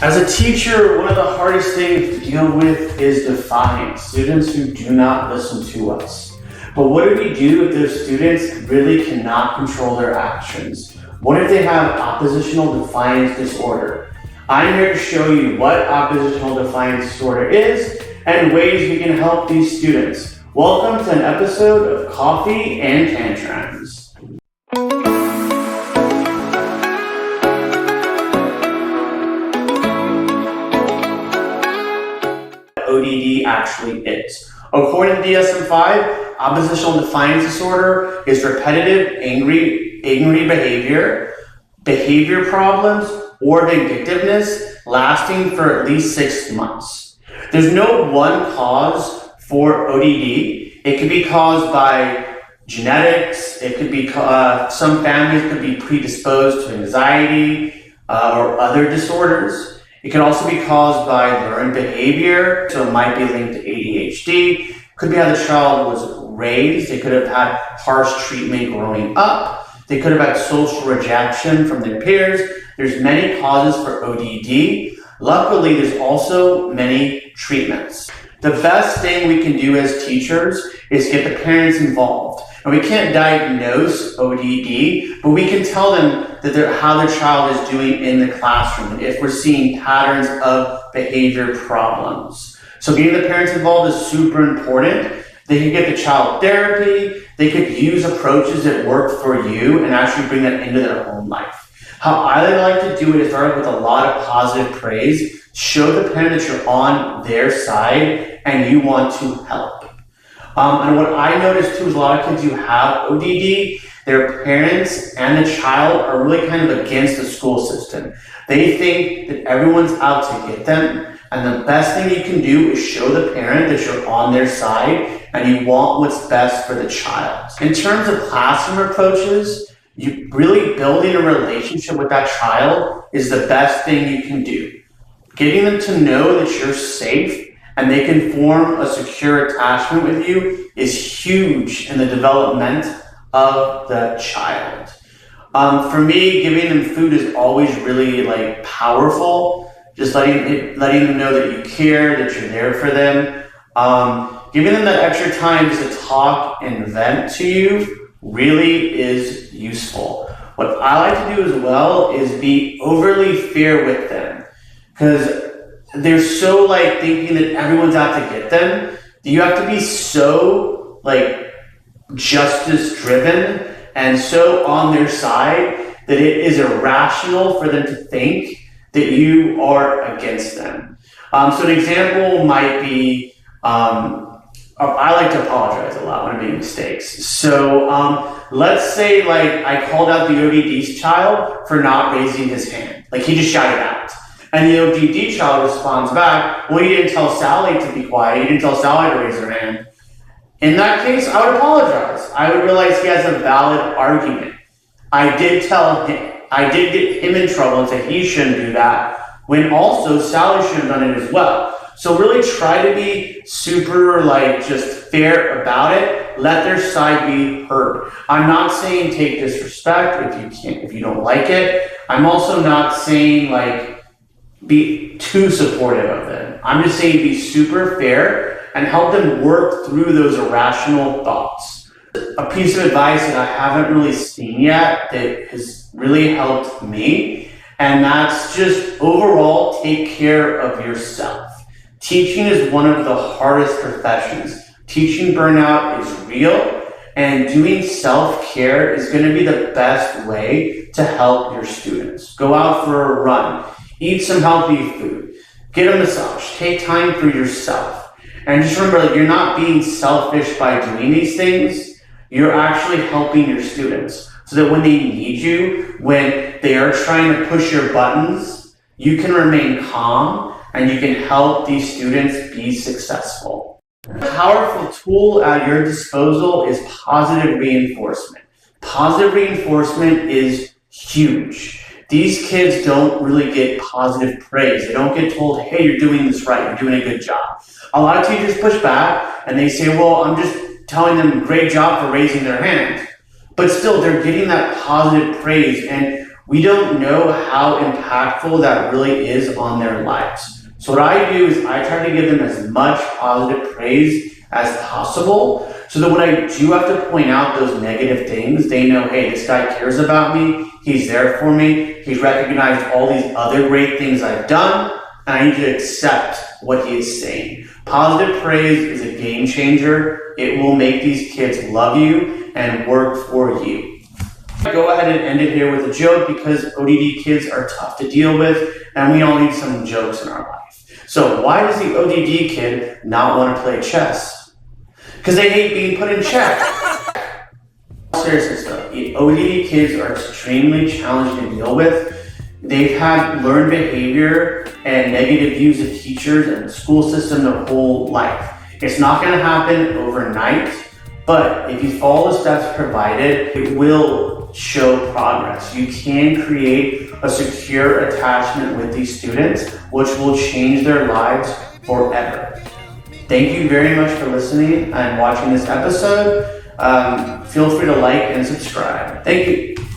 As a teacher, one of the hardest things to deal with is defiance, students who do not listen to us. But what do we do if those students really cannot control their actions? What if they have oppositional defiant disorder? I'm here to show you what oppositional defiant disorder is and ways we can help these students. Welcome to an episode of Coffee and Tantrums. ODD actually is. According to DSM-5, oppositional defiance disorder is repetitive, angry behavior problems, or vindictiveness lasting for at least 6 months. There's no one cause for ODD. It could be caused by genetics. It could be some families could be predisposed to anxiety or other disorders. It can also be caused by learned behavior, so it might be linked to ADHD. Could be how the child was raised. They could have had harsh treatment growing up. They could have had social rejection from their peers. There's many causes for ODD. Luckily, there's also many treatments. The best thing we can do as teachers is get the parents involved. And we can't diagnose ODD, but we can tell them that how their child is doing in the classroom if we're seeing patterns of behavior problems. So getting the parents involved is super important. They can get the child therapy. They could use approaches that work for you and actually bring that into their own life. How I like to do it is start with a lot of positive praise. Show the parent that you're on their side and you want to help. And what I noticed too is a lot of kids who have ODD, their parents and the child are really kind of against the school system. They think that everyone's out to get them, and the best thing you can do is show the parent that you're on their side and you want what's best for the child. In terms of classroom approaches, you really building a relationship with that child is the best thing you can do. Getting them to know that you're safe and they can form a secure attachment with you is huge in the development of the child. For me, giving them food is always really powerful. Just letting them know that you care, that you're there for them. Giving them that extra time to talk and vent to you really is useful. What I like to do as well is be overly fair with them, because they're so thinking that everyone's out to get them. You have to be so justice driven and so on their side that it is irrational for them to think that you are against them. So an example might be, I like to apologize a lot when I make mistakes. So let's say I called out the ODD child for not raising his hand. He just shouted out. And the ODD child responds back, well, you didn't tell Sally to be quiet. You didn't tell Sally to raise her hand. In that case, I would apologize. I would realize he has a valid argument. I did get him in trouble and say he shouldn't do that, when also Sally should have done it as well. So really try to be super just fair about it. Let their side be heard. I'm not saying take disrespect if you don't like it. I'm also not saying be too supportive of them. I'm just saying be super fair and help them work through those irrational thoughts. A piece of advice that I haven't really seen yet that has really helped me, and that's just overall take care of yourself. Teaching is one of the hardest professions. Teaching burnout is real, and doing self-care is going to be the best way to help your students. Go out for a run. Eat some healthy food. Get a massage. Take time for yourself. And just remember, you're not being selfish by doing these things. You're actually helping your students so that when they need you, when they are trying to push your buttons, you can remain calm and you can help these students be successful. A powerful tool at your disposal is positive reinforcement. Positive reinforcement is huge. These kids don't really get positive praise. They don't get told, hey, you're doing this right, you're doing a good job. A lot of teachers push back and they say, well, I'm just telling them great job for raising their hand. But still, they're getting that positive praise. And we don't know how impactful that really is on their lives. So what I do is I try to give them as much positive praise as possible, so that when I do have to point out those negative things, they know, hey, this guy cares about me, he's there for me, he's recognized all these other great things I've done, and I need to accept what he is saying. Positive praise is a game changer. It will make these kids love you and work for you. Go ahead and end it here with a joke, because ODD kids are tough to deal with, and we all need some jokes in our life. So why does the ODD kid not want to play chess? Because they hate being put in check. Seriously though, the ODD kids are extremely challenging to deal with. They've had learned behavior and negative views of teachers and the school system their whole life. It's not going to happen overnight, but if you follow the steps provided, it will show progress. You can create a secure attachment with these students, which will change their lives forever. Thank you very much for listening and watching this episode. Feel free to like and subscribe. Thank you.